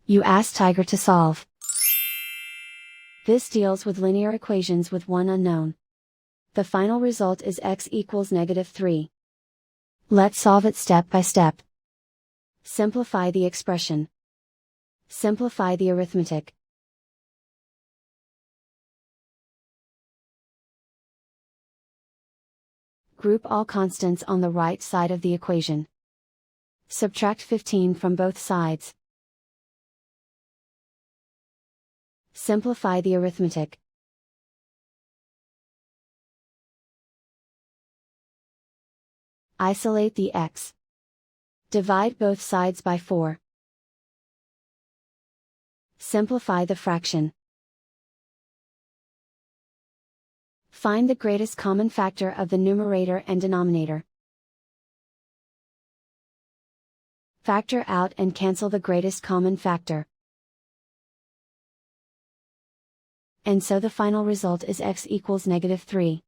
You ask Tiger to solve. This deals with linear equations with one unknown. The final result is x equals -3. Let's solve it step by step. Simplify the expression. Simplify the arithmetic. Group all constants on the right side of the equation. Subtract 15 from both sides. Simplify the arithmetic. Isolate the x. Divide both sides by 4. Simplify the fraction. Find the greatest common factor of the numerator and denominator. Factor out and cancel the greatest common factor. And so the final result is x equals -3.